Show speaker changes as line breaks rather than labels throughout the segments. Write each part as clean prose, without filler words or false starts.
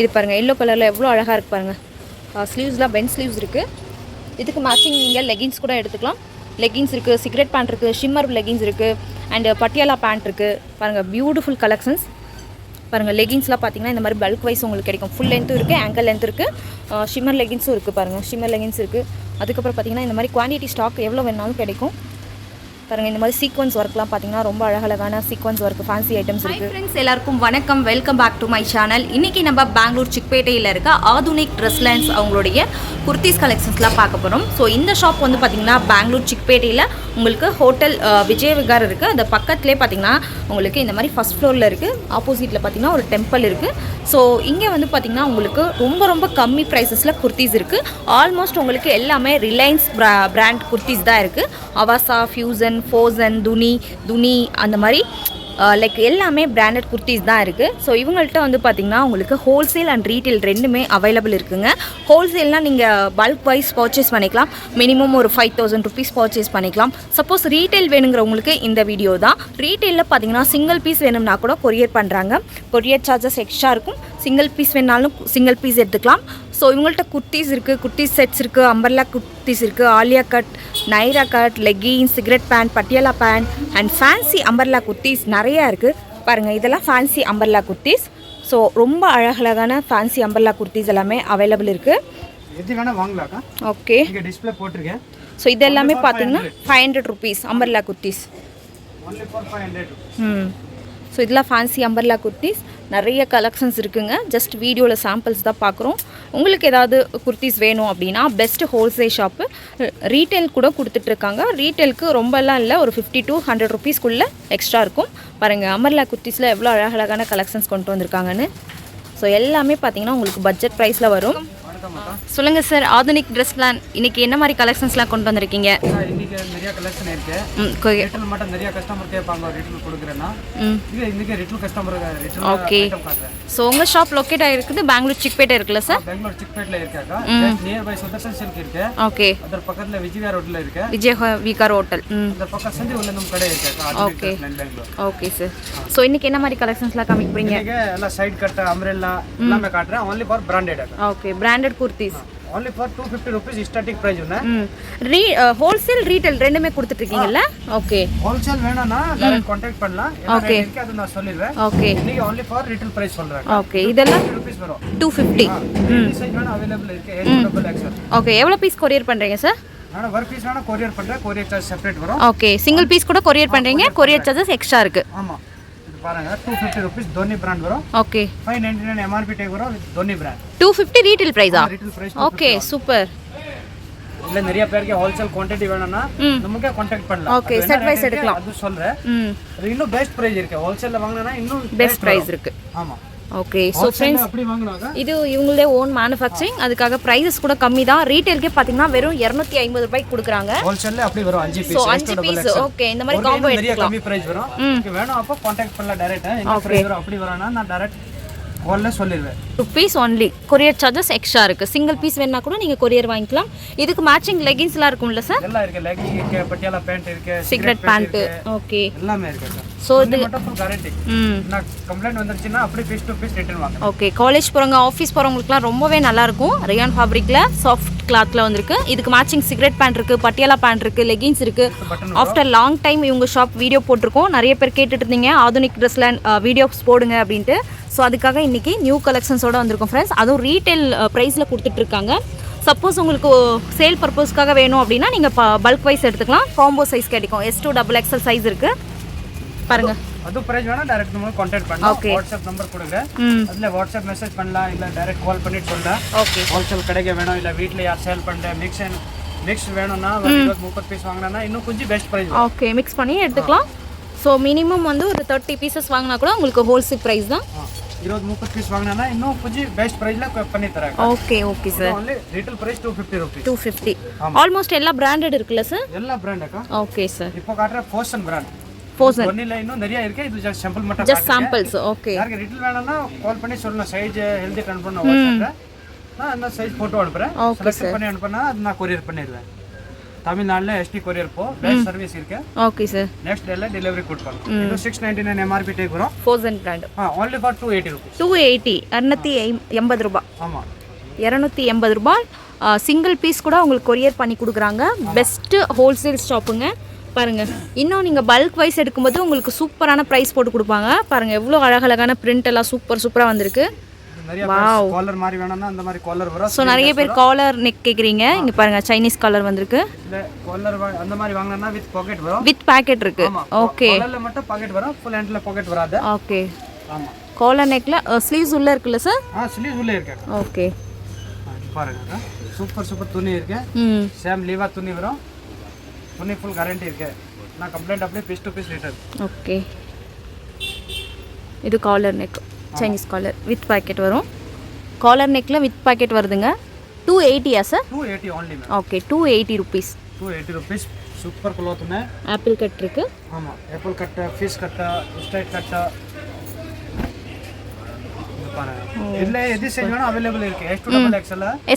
இது பாருங்கள் எல்லோ கலரில் எவ்வளோ அழகாக இருக்குது பாருங்கள். ஸ்லீவ்ஸ்லாம் பென் ஸ்லீவ்ஸ் இருக்குது. இதுக்கு மேட்சிங் நீங்கள் லெகின்ஸ் கூட எடுத்துக்கலாம். லெகின்ஸ் இருக்குது, சிகரெட் பேண்ட் இருக்குது, ஷிம்மர் லெகின்ஸ் இருக்குது, அண்டு பட்டியாலா பேண்ட் இருக்குது. பாருங்கள் பியூட்டிஃபுல் கலெக்ஷன்ஸ். பாருங்கள் லெகின்ஸ்லாம் பார்த்தீங்கன்னா இந்த மாதிரி பல்க் வைஸ் உங்களுக்கு கிடைக்கும். ஃபுல் லென்த்தும் இருக்குது, ஆங்கிள் லென்த் இருக்குது, ஷிம்மர் லெகின்ஸும் இருக்குது. பாருங்கள் ஷிம்மர் லெகின்ஸ் இருக்குது. அதுக்கப்புறம் பார்த்தீங்கன்னா இந்த மாதிரி குவான்டிட்டி ஸ்டாக் எவ்வளோ வேணாலும் கிடைக்கும். பாருங்கள் இந்த மாதிரி சீக்வன்ஸ் ஒர்க்லாம் பார்த்தீங்கன்னா ரொம்ப அழகழகான சீக்வன்ஸ் ஒர்க் ஃபேன்சி ஐட்டம்ஸ் இருக்குது. ஃப்ரெண்ட்ஸ் எல்லாருக்கும் வணக்கம், welcome back to my channel. இன்றைக்கி நம்ம பெங்களூர் சிக்பேட்டையில் இருக்க ஆதுனிக் ட்ரெஸ் லைன்ஸ் அவங்களுடைய குர்த்திஸ் கலெக்ஷன்ஸ்லாம் பார்க்க போகிறோம். ஸோ இந்த ஷாப் வந்து பார்த்திங்கன்னா பெங்களூர் சிக்பேட்டையில் உங்களுக்கு ஹோட்டல் விஜய விகார் இருக்குது. அந்த பக்கத்துலேயே பார்த்திங்கன்னா உங்களுக்கு இந்த மாதிரி ஃபஸ்ட் ஃப்ளோரில் இருக்குது. ஆப்போசிட்டில் பார்த்திங்கன்னா ஒரு டெம்பிள் இருக்குது. ஸோ இங்கே வந்து பார்த்திங்கன்னா உங்களுக்கு ரொம்ப கம்மி ப்ரைஸஸில் குர்த்திஸ் இருக்குது. ஆல்மோஸ்ட் உங்களுக்கு எல்லாமே ரிலையன்ஸ் பிராண்ட் குர்த்திஸ் தான் இருக்குது. அவாசா, ஃபியூசன், ஃபோசன், துனி அந்த மாதிரி லைக் எல்லாமே பிராண்டட் குர்த்திஸ் தான் இருக்குது. ஸோ இவங்கள்ட்ட வந்து பார்த்திங்கன்னா உங்களுக்கு ஹோல்சேல் அண்ட் ரீட்டெயில் ரெண்டுமே அவைலபிள் இருக்குங்க. ஹோல்சேல்னால் நீங்கள் பல்க் வைஸ் பர்ச்சேஸ் பண்ணிக்கலாம். மினிமம் ஒரு 5000 ருபீஸ் பர்ச்சேஸ் பண்ணிக்கலாம். சப்போஸ் ரீட்டெயில் வேணுங்கிறவங்களுக்கு இந்த வீடியோ தான். ரீட்டெயிலில் பார்த்திங்கன்னா சிங்கிள் பீஸ் வேணும்னா கூட கொரியர் பண்ணுறாங்க. கொரியர் சார்ஜஸ் எக்ஸ்ட்ரா இருக்கும். சிங்கிள் பீஸ் வேணாலும் சிங்கிள் பீஸ் எடுத்துக்கலாம். ஸோ இவங்கள்ட்ட குர்த்திஸ் இருக்குது, குர்த்திஸ் செட்ஸ் இருக்குது, அம்பர்லா குர்த்திஸ் இருக்குது, Alia cut, Naira cut, leggings, cigarette pant, Patiala pant and fancy umbrella kurtis நிறையா இருக்குது. பாருங்கள் இதெல்லாம் ஃபேன்சி அம்பர்லா குர்த்திஸ். ஸோ ரொம்ப அழகழகான ஃபேன்சி அம்பர்லா குர்த்திஸ் எல்லாமே அவைலபிள் இருக்குது.
எது வேணால் வாங்கலாக்கா.
ஓகே,
இங்கே டிஸ்பிளே போட்டிருக்கேன்.
ஸோ இது எல்லாமே பார்த்தீங்கன்னா 500 ருபீஸ் அம்பர்லா குர்த்திஸ். ஸோ இதெல்லாம் ஃபேன்சி அம்பர்லா குர்த்திஸ். நிறைய கலெக்ஷன்ஸ் இருக்குங்க. ஜஸ்ட் வீடியோவில் சாம்பிள்ஸ் தான் பார்க்குறோம். உங்களுக்கு ஏதாவது குர்த்திஸ் வேணும் அப்படின்னா பெஸ்ட்டு ஹோல்சேல் ஷாப்பு. ரீட்டெயில் கூட கொடுத்துட்ருக்காங்க. ரீட்டெயிலுக்கு ரொம்பலாம் இல்லை, ஒரு 50 to 100 ருபீஸ்க்குள்ளே எக்ஸ்ட்ரா இருக்கும். பாருங்கள் அம்பர்லா குர்த்திஸில் எவ்வளோ அழகழகான கலெக்ஷன்ஸ் கொண்டு வந்திருக்காங்கன்னு. ஸோ எல்லாமே பார்த்தீங்கன்னா உங்களுக்கு பட்ஜெட் ப்ரைஸில் வரும். சொல்லுங்கள் சார், ஆதுனிக் ட்ரெஸ் பிளான் இன்னைக்கு என்ன மாதிரி கலெக்ஷன்ஸ்லாம் கொண்டு வந்திருக்கீங்க?
இன்னைக்கு நிறைய கலெக்ஷன் இருக்கு. ரிட்டல் மட்டும் நிறைய கஸ்டமர் கேட்பாங்க, ரிட்டல் கொடுக்குறேன்னா இன்னைக்கு retail customer retail. Okay,
so உங்கள் ஷாப் லொக்கேட் ஆகிருக்குது பெங்களூர் சிக்பேட்டை இருக்குல்ல சார்?
பெங்களூர் சிக்பேட்டில் இருக்காக்கா. நியர் பை சுதர்ஷன் சில்க் இருக்கு.
ஓகே,
அதர் பக்கத்தில் விஜயா ரோட்டில் இருக்கு.
விஜய விகார் ஹோட்டல்.
அந்த பக்கம் செஞ்சு உள்ள நம்ம கடை இருக்கு.
Okay okay sir. ஸோ இன்னைக்கு என்ன மாதிரி கலெக்ஷன்ஸ்லாம் காமிக்க போறீங்க?
எல்லாம் சைடு கட், அம்ரெல்லா எல்லாமே காட்டுறேன். Only for branded.
Okay, branded kurtis.
only for 250 rupees starting price உன.
ஹோல்சேல் ரீட்டெயில் ரெண்டுமே கொடுத்துட்டு இருக்கீங்கல்ல? ஓகே,
ஹோல்சேல் வேணும்னா டைரக்ட் कांटेक्ट பண்ணலாம்.
ஓகே,
அது நான் சொல்லிடுறேன்.
ஓகே,
நீங்க only for retail price சொல்றேன்.
ஓகே, இதெல்லாம்
250 rupees வரும்.
250.
டிசைன் வேணா அவேலபிள் இருக்கு. XXL.
ஓகே, எவ்வளவு பீஸ் கொரியர் பண்றீங்க சார்?
நான் ஒரு பீஸ் வேணா கொரியர் பண்றேன். கொரியர் சார்ஜ் செப்பரேட் வரும்.
ஓகே, சிங்கிள் பீஸ் கூட கொரியர் பண்றீங்க, கொரியர் சார்ஜஸ் எக்ஸ்ட்ரா இருக்கு.
ஆமா, பாருங்க 250 rupees தோனி பிராண்ட் வரும்.
ஓகே,
599 MRP டேக் வரும் தோனி பிராண்ட்.
250 ரீட்டெயில் பிரைஸா?
Retail price.
Okay, super.
இல்ல நிறைய பேருக்கு ஹோல்சேல் குவாண்டிட்டி வேணும்னா நமக்கு कांटेक्ट பண்ணலாம்.
ஓகே, செட் வைஸ் எடுக்கலாம்.
அது சொல்றேன். அது இன்னும் பெஸ்ட் பிரைஸ் இருக்கு. ஹோல்சேல்ல வாங்குனா இன்னும்
பெஸ்ட் பிரைஸ் இருக்கு.
ஆமா.
ஓகே, சோ फ्रेंड्स
அப்படி வாங்குனாங்க.
இது இவங்களே ஓன் manufacturing. அதுக்காக பிரைसेस கூட கம்மி தான். ரீட்டெயிலுக்கே பாத்தீங்கன்னா வெறும் 250 ரூபாய்க்கு கொடுக்கறாங்க.
ஹோல்சேல்ல அப்படி வரும் 5 பீஸ்.
So 5 piece. ஓகே, இந்த மாதிரி காம்போ எடுக்கலாம்.
நிறைய கம்மி பிரைஸ் வரும். உங்களுக்கு வேணும் அப்ப कांटेक्ट பண்ணலாம் டைரக்ட்டா. என்ன பிரைஸ் வரும் அப்படி வரனா நான் டைரக்ட் கால்ல சொல்லிடுவேன். ₹2 only. கொரியர் சார்ஜஸ் எக்ஸ்ட்ரா இருக்கு. சிங்கிள் பீஸ் வேணா கூட நீங்க கொரியர் வாங்கிக்கலாம். இதுக்கு மேட்சிங் லெகின்ஸ்லாம் இருக்கும்ல சார்? எல்லாம் இருக்கு. லெகின் இருக்கு, பட்டியாலா பேண்ட் இருக்கு,
சிகரெட் பேண்ட். ஓகே,
எல்லாமே இருக்கு சார்.
சோ இது
மட்டும் ஃபுல் கேரண்டி. நான் கம்ப்ளைன்ட் வந்துருச்சுனா அப்படியே பீஸ் டு பீஸ் ரிட்டர்ன் வாங்க.
ஓகே, காலேஜ் போறவங்க, ஆபீஸ் போறவங்களுக்குலாம் ரொம்பவே நல்லா இருக்கும். ரயான் ஃபேப்ரிக்ல சாஃப்ட் கிளாத்ல வந்திருக்கு. இதுக்கு மேட்சிங் சிகரெட் பேண்ட் இருக்கு, பட்டியாலா பேண்ட் இருக்கு, லெகின்ஸ் இருக்கு. ஆஃப்டர் லாங் டைம் இவங்க ஷாப் வீடியோ போட்டிருக்கோம். நிறைய பேர் கேட்டுட்டு இருந்தீங்க ஆதுனிக் ட்ரெஸ்ல வீடியோஸ் போடுங்க அப்படின்ட்டு. ஸோ அதுக்காக இன்றைக்கி நியூ கலெக்ஷன்ஸோடு வந்திருக்கும் ஃப்ரெண்ட்ஸ். அதுவும் ரீட்டெயில் ப்ரைஸில் கொடுத்துட்ருக்காங்க. சப்போஸ் உங்களுக்கு சேல் பர்பஸ்க்காக வேணும் அப்படின்னா நீங்கள் பல்க் வைஸ் எடுத்துக்கலாம். காம்போ சைஸ் கிடைக்கும். S2 XXL சைஸ் இருக்குது பாருங்கள்.
அது பிரைஸ் வேணா டைரக்ட் நம்ம कांटेक्ट பண்ணலாம். வாட்ஸ்அப் நம்பர் கொடுங்க. அதுல வாட்ஸ்அப் மெசேஜ் பண்ணலாம், இல்ல டைரக்ட் கால் பண்ணிட்டு சொல்லலாம். ஓகே, ஹோல்சேல் கடைக்கு வேணும், இல்ல வீட்ல யார் சேல் பண்ற மிக்ஸ் வேணும்னா 30 பீஸ் வாங்குனா இன்னும் கொஞ்சம் பெஸ்ட் பிரைஸ்.
ஓகே, மிக்ஸ் பண்ணி எடுத்துக்கலாம். ஸோ மினிமம் வந்து ஒரு 30 பீசஸ் வாங்கினா கூட உங்களுக்கு ஹோல்சேல் ப்ரைஸ் தான்.
20-30 பீஸ் வாங்கினா இன்னும் கொஞ்சம் பெஸ்ட் பிரைஸ்ல பண்ணி தராங்க.
Okay okay sir.
only retail price 250 rupees.
250. Almost எல்லா பிராண்டட் இருக்குல்ல சார்?
எல்லா பிராண்ட் அக்கா.
Okay sir.
இப்போ காட்ற ஃபோசன் பிராண்ட்.
ஃபோசன்
ஒன்னில இன்னும் நிறைய இருக்கு. இது ஜஸ்ட் சாம்பிள் மட்டும் காட்டுறேன்.
Just samples. ஓகே,
யாருக்கு ரீட்டெயில் வேணும்னா கால் பண்ணி சொல்லணும். சைஸ் ஹெல்தி கன்ஃபார்ம் வாட்ஸ்அப்ல நான் அந்த சைஸ் போட்டோ அனுப்புறேன். செலக்ட் பண்ணி அனுப்புனா அது நான் கொரியர் பண்ணிடுவேன். தமிழ்நாடுல எஸ்டி கொரியர் போ பெஸ்ட் சர்வீஸ் இருக்கு
ஓகே சார்
நெக்ஸ்ட் டேல டெலிவரி கொடுப்பாங்க இது 699 MRP டேக் வரும்
Wholesale brand
only for 280 rupees
280 280 ரூபாய்
ஆமா
280 ரூபாய் சிங்கிள் பீஸ் கூட உங்களுக்கு கொரியர் பண்ணி கொடுக்குறாங்க பெஸ்ட் ஹோல்சேல் ஷாப்புங்க பாருங்க இன்னும் நீங்கள் பல்க் வைஸ் எடுக்கும்போது உங்களுக்கு சூப்பரான ப்ரைஸ் போட்டு கொடுப்பாங்க பாருங்க எவ்வளோ அழகழகான பிரிண்ட் எல்லாம் சூப்பராக வந்திருக்கு
நிறைய காலர் மாதிரி வேணும்னா அந்த மாதிரி காலர் வரும்
ஸோ நிறைய பேர் காலர் நெக் கேட்குறீங்க இங்கே பாருங்க சைனீஸ் காலர் வந்திருக்கு
இல்ல காலர் அந்த மாதிரி வாங்கினா வித் பாக்கெட் வரும்
வித் பாக்கெட் இருக்கு ஓகே
காலர்ல மட்டும் பாக்கெட் வரும் ஃபுல் ஹேண்ட்ல பாக்கெட் வராது
ஓகே
ஆமா
காலர் நெக்ல ஸ்லீவ்ஸ் உள்ள இருக்குல்ல சார்
ஸ்லீவ்ஸ் உள்ள இருக்கு
ஓகே
பாருங்க சூப்பர் துணி இருக்கு சேம் லீவா துணி வரும் துணி ஃபுல் கேரண்டி இருக்கு நான் கம்ப்ளைண்ட் அப்படியே piece to piece return
okay இது collar neck Chinese collar with pocket வரும் காலர் நெக்ல வித் பாக்கெட் வருதுங்க 280 sir
280 only ma'am
okay 280 rupees
280 rupees super cloth மே
ஆப்பிள் கட் இருக்கு
ஆமா apple cut fish cut straight cut பாருங்க இதுல எது சைஸ் வேணும் அவேலபிள் இருக்கு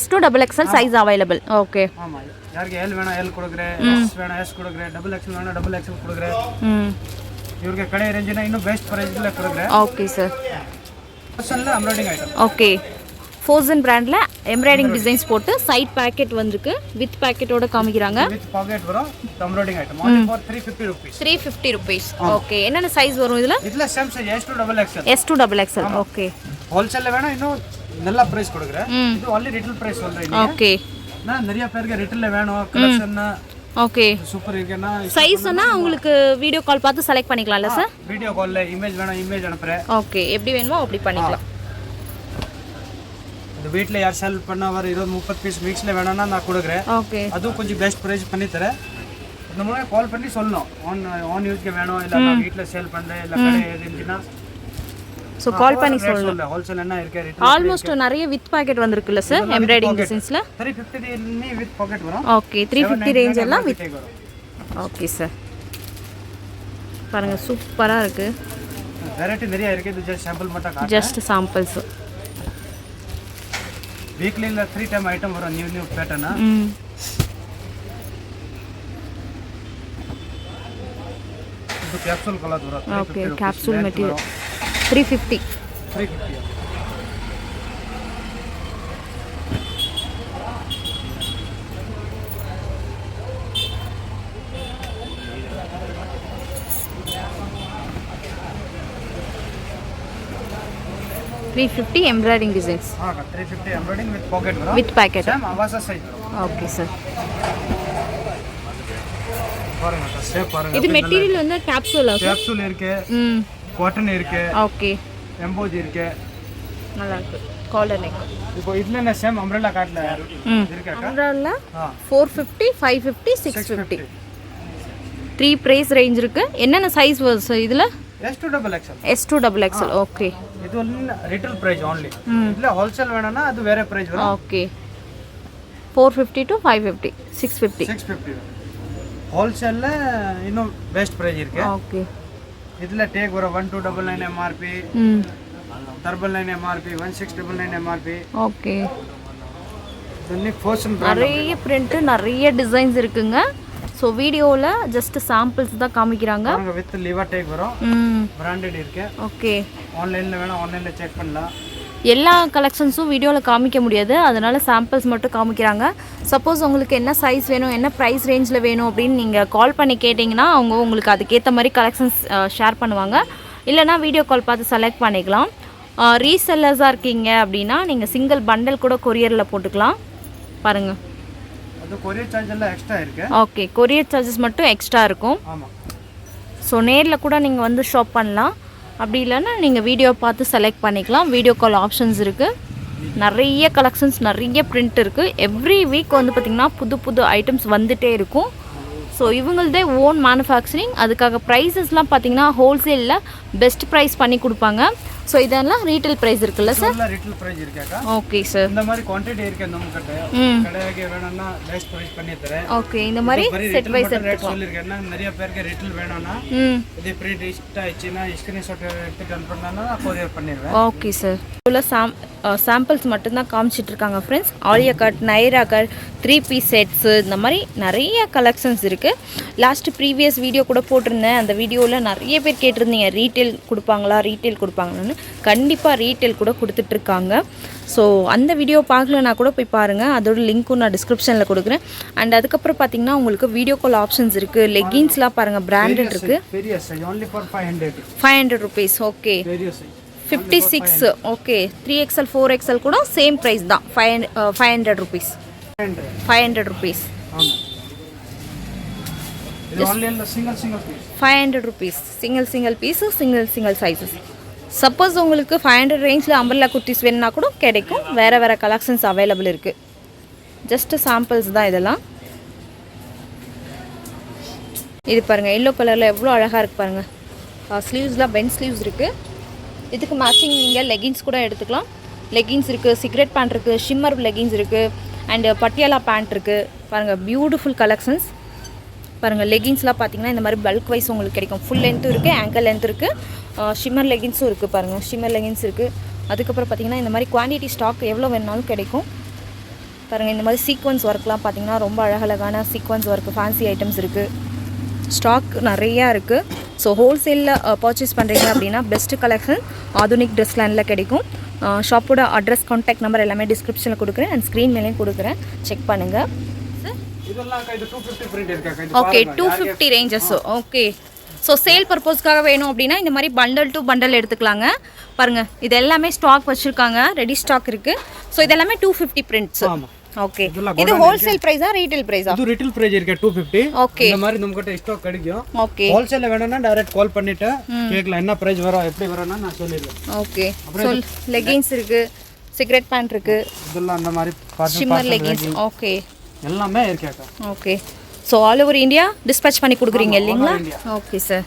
S2XL
சைஸ் அவேலபிள் ஓகே
ஆமா யாருக்கு L வேணும் L கொடுக்கிறேன் S வேணும் S கொடுக்கிறேன் XXL வேணும் XXL கொடுக்கிறேன் இவருக்கு கடை ரேஞ்சினா இன்னும் பெஸ்ட் பிரைஸ்ல கொடுக்கிறேன்
ஓகே சார்
ஃபர்ஸ்ட்ல எம்ப்ராய்டிங் ஐட்டம்
ஓகே Wholesale brandல எம்ப்ராய்டிங் டிசைன்ஸ் போட்டு சைட் பாக்கெட் வந்திருக்கு வித் பாக்கெட்டோட காமிக்கிறாங்க
வித் பாக்கெட் வரும் embroidering item only for 350 rupees
350 rupees okay என்னென்ன சைஸ் வரும் இதுல
same size S2XL
S2XL okay
ஹோல்சேல்ல வேணும் இன்னும் நல்ல பிரைஸ் கொடுக்கிறேன் இது only retail price சொல்றேன்
ஓகே
நான் நிறைய பேருக்கு ரிட்டெயில்ல வேணும் கலெக்ஷன்
ஓகே
சூப்பர் இருக்குன்னா
சைஸ்னா உங்களுக்கு வீடியோ கால் பார்த்து செலக்ட் பண்ணிக்கலாம்ல சார்
வீடியோ கால்ல இமேஜ் வேணும் இமேஜ் அனுப்புறேன்
ஓகே எப்படி வேணுமோ அப்படி பண்ணிக்கலாம்
இந்த வீட்ல யார் செல் பண்ணா வர 20-30 பீஸ் மிக்ஸ்ல வேணும்னா நான் கொடுக்கிறேன்
ஓகே
அதுவும் கொஞ்சம் பெஸ்ட் பிரைஸ் பண்ணி தரேன் இந்த மாதிரி கால் பண்ணி சொல்லணும் ஆன் யூஸ்க்கு வேணும் இல்ல நான் வீட்ல சேல் பண்றேன் இல்ல கடை இருந்துச்சுன்னா
சோ கால் பண்ணி சொல்லலாம்
ஹோல்சேல் என்ன இருக்கு
ஆல்மோஸ்ட் நிறைய வித் பாக்கெட் வந்திருக்குல்ல சார் எம்ப்ராய்டிங் டிசைன்ஸ்ல
350 நீ வித் பாக்கெட் வரும்
ஓகே 350 ரேஞ்ச் எல்லாம் வித் ஓகே சார் பாருங்க சூப்பரா இருக்கு
வெரைட்டி நிறைய இருக்கு இது ஜஸ்ட் சாம்பிள் மட்டும் காட்டுறேன்
ஜஸ்ட் சாம்பிள்ஸ்
வீக்லி இல்ல 3 டைம் ஐட்டம் வரும் நியூ பேட்டர்ன் இது கேப்சூல் கலர் வரும்
okay capsule material 350 350 embroidering designs
350 embroidering with pocket vara
with packet
same avasa size
okay sir
பாருங்க சேப் பாருங்க
இது மெட்டீரியல் வந்து கேப்சூல்
இருக்கு காட்டன் இருக்கு
ஓகே
எம்போஜ் இருக்கு
நல்லா இருக்கு காலர் நெக்
இப்போ இதுல என்ன சேம் அம்ப்ரெல்லா காட்ல இருக்கா
அம்ப்ரெல்லா 450 550 650 3 பிரைஸ் ரேஞ்ச் இருக்கு என்னென்ன சைஸ் வருது இதுல S2XL ஓகே
இது ஒன்லி ரிட்டெயில் பிரைஸ் only இல்ல ஹோல்சேல் வேணும்னா அது வேற பிரைஸ் வரும்
ஓகே 450 to 550 650
ஹோல்சேல்ல இன்னும் பெஸ்ட் பிரைஸ் இருக்கு
ஓகே
இதுல டேக் வர 1299 MRP 999 MRP 1699 MRP
ஓகே
இதுல ஃபோர்சன்
நிறைய பிரிண்ட் நிறைய டிசைன்ஸ் இருக்குங்க ஸோ வீடியோவில் ஜஸ்ட் சாம்பிள்ஸ் தான் காமிக்கிறாங்க
வித் லிவர் டேக் வரும் பிராண்டட் இருக்கு
ஓகே
ஆன்லைனில் வேணும் ஆன்லைனில் செக் பண்ணலாம்
எல்லா கலெக்ஷன்ஸும் வீடியோவில் காமிக்க முடியாது அதனால சாம்பிள்ஸ் மட்டும் காமிக்கிறாங்க சப்போஸ் உங்களுக்கு என்ன சைஸ் வேணும் என்ன ப்ரைஸ் ரேஞ்சில் வேணும் அப்படின்னு நீங்கள் கால் பண்ணி கேட்டிங்கன்னா அவங்க உங்களுக்கு அதுக்கேற்ற மாதிரி கலெக்ஷன்ஸ் ஷேர் பண்ணுவாங்க இல்லைனா வீடியோ கால் பார்த்து செலக்ட் பண்ணிக்கலாம் ரீசெல்லர்ஸாக இருக்கீங்க அப்படின்னா நீங்கள் சிங்கிள் பண்டல் கூட கொரியரில் போட்டுக்கலாம் பாருங்கள்
அது கொரியர் சார்ஜ் எல்லாம் எக்ஸ்ட்ரா இருக்கு
ஓகே கொரியர் சார்ஜஸ் மட்டும் எக்ஸ்ட்ரா இருக்கும்
ஆமா
ஸோ நேரில் கூட நீங்கள் வந்து ஷாப் பண்ணலாம் அப்படி இல்லைன்னா நீங்கள் வீடியோ பார்த்து செலக்ட் பண்ணிக்கலாம் வீடியோ கால் ஆப்ஷன்ஸ் இருக்குது நிறைய கலெக்ஷன்ஸ் நிறைய பிரிண்ட் இருக்குது எவ்ரி வீக் வந்து பார்த்திங்கன்னா புது புது ஐட்டம்ஸ் வந்துகிட்டே இருக்கும் ஸோ இவங்களதே ஓன் மேனுஃபேக்சரிங் அதுக்காக ப்ரைஸஸ்லாம் பார்த்திங்கன்னா ஹோல்சேலில் பெஸ்ட் ப்ரைஸ் பண்ணி கொடுப்பாங்க. ஸோ இதெல்லாம் ரீட்டைல் ப்ரைஸ் இருக்குல்ல சார்?
ரீட்டைல் ப்ரைஸ் இருக்காக்கா.
Okay sir.
இந்த மாதிரி குவாண்டிட்டி இருக்கு நம்ம கிட்ட. கடைக்கு வேணும்னா பெஸ்ட் ப்ரைஸ் பண்ணி தரேன்.
ஓகே இந்த மாதிரி செட் வைஸ்
ரேட் சொல்லிருக்கேன்னா நிறைய பேருக்கு ரீட்டைல் வேணும்னா இது பிரிண்ட் இஷ்ட ஆயிடுச்சுனா ஸ்கிரீன்ஷாட் எடுத்து அனுப்புறேன்னா நான் கொரியர் பண்ணிடுவேன்.
Okay sir. இவ்வளோ சாம்பிள்ஸ் மட்டும்தான் காமிச்சிட்டு இருக்காங்க friends. Alia cut, Naira cut, 3 piece sets, இந்த மாதிரி நிறைய கலெக்ஷன்ஸ் இருக்குது. லாஸ்ட் ப்ரீவியஸ் வீடியோ கூட போட்டிருந்தேன். அந்த வீடியோவில் நிறைய பேர் கேட்டிருந்தீங்க ரீட்டைல் கொடுப்பாங்களா ரீட்டைல் கொடுப்பாங்களான்னு. கண்டிப்பாக ரீட்டைல் கூட கொடுத்துட்ருக்காங்க. ஸோ அந்த வீடியோ பார்க்கலனா கூட போய் பாருங்கள். அதோட லிங்க்கும் நான் டிஸ்கிரிப்ஷனில் கொடுக்குறேன். அண்ட் அதுக்கப்புறம் பார்த்தீங்கன்னா உங்களுக்கு வீடியோ கால் ஆப்ஷன்ஸ் இருக்குது. லெகின்ஸ்லாம் பாருங்கள் பிராண்டட் இருக்குது. 500 rupees. Okay 56. Okay 3XL 4XL கூட சேம் ப்ரைஸ் தான். 500 rupees. 500 rupees. 500 rupees single piece single sizes. Suppose உங்களுக்கு 500 ரேஞ்சில் அம்பர்லா குர்த்திஸ் வேணுன்னா கூட கிடைக்கும். வேறு கலெக்ஷன்ஸ் அவைலபிள் இருக்குது. ஜஸ்ட்டு சாம்பிள்ஸ் தான் இதெல்லாம். இது பாருங்கள் எல்லோ கலரில் எவ்வளோ அழகாக இருக்குது பாருங்கள். ஸ்லீவ்ஸ்லாம் பென் ஸ்லீவ்ஸ் இருக்குது. இதுக்கு மேட்சிங் நீங்கள் லெகின்ஸ் கூட எடுத்துக்கலாம். லெகின்ஸ் இருக்குது, சிகரெட் பேண்ட் இருக்குது, ஷிம்மர் லெகின்ஸ் இருக்குது, அண்டு பட்டியாலா பேண்ட் இருக்குது. பாருங்கள் பியூட்டிஃபுல் கலெக்ஷன்ஸ். பாருங்கள் லெகின்ஸ்லாம் பார்த்தீங்கன்னா இந்த மாதிரி பல்க் வைஸ் உங்களுக்கு கிடைக்கும். ஃபுல் லென்த்தும் இருக்குது, ஆங்கிள் லென்த் இருக்குது, ஷிம்மர் லெகின்ஸும் இருக்குது. பாருங்கள் ஷிம்மர் லெகின்ஸ் இருக்குது. அதுக்கப்புறம் பார்த்தீங்கன்னா இந்த மாதிரி குவான்டிட்டி ஸ்டாக் எவ்வளோ வேணாலும் கிடைக்கும். பாருங்கள் இந்த மாதிரி சீக்வன்ஸ் ஒர்க்லாம் பார்த்தீங்கன்னா ரொம்ப அழகழகான சீக்வன்ஸ் ஒர்க்கு ஃபேன்சி ஐட்டம்ஸ் இருக்குது. ஸ்டாக் நிறையா இருக்குது. ஸோ ஹோல்சேலில் பர்ச்சேஸ் பண்ணுறீங்க அப்படின்னா பெஸ்ட்டு கலெக்ஷன் ஆதுனிக் ட்ரெஸ் லைனில் கிடைக்கும். ஷாப்போட அட்ரஸ், கான்டாக்ட் நம்பர் எல்லாமே டிஸ்கிரிப்ஷனில் கொடுக்குறேன் அண்ட் ஸ்க்ரீன் மேலேயும் கொடுக்குறேன். செக் பண்ணுங்கள். Okay 250 ranges. Okay so sale பர்பஸ்க்காக வேணும் அப்படின்னா இந்த மாதிரி பண்டல் டு பண்டல் எடுத்துக்கலாங்க. பாருங்கள் இது எல்லாமே ஸ்டாக் வச்சுருக்காங்க, ரெடி ஸ்டாக் இருக்குது. ஸோ இது எல்லாமே 250 பிரிண்ட்ஸ். ஓகே இது ஹோல்சேல் பிரைஸா ரீட்டைல் பிரைஸா?
இது ரீட்டைல் பிரைஸ் இருக்கு 250.
ஓகே
இந்த மாதிரி நமக்கிட்ட ஸ்டாக் கிடைக்கும்.
ஓகே
ஹோல்சேல்ல வேணும்னா டைரக்ட் கால் பண்ணிட்டு கேக்கலாம் என்ன பிரைஸ் வரும் எப்படி வரும்னா நான் சொல்லிடுவேன்.
ஓகே ஸோ லெகின்ஸ் இருக்கு, சிகரெட் பேண்ட் இருக்கு,
இதெல்லாம் அந்த மாதிரி
ஷிம்மர் லெகின்ஸ். ஓகே
எல்லாமே இருக்கு.
Okay so all over India dispatch பண்ணி கொடுக்குறீங்க இல்லைங்களா? Okay sir.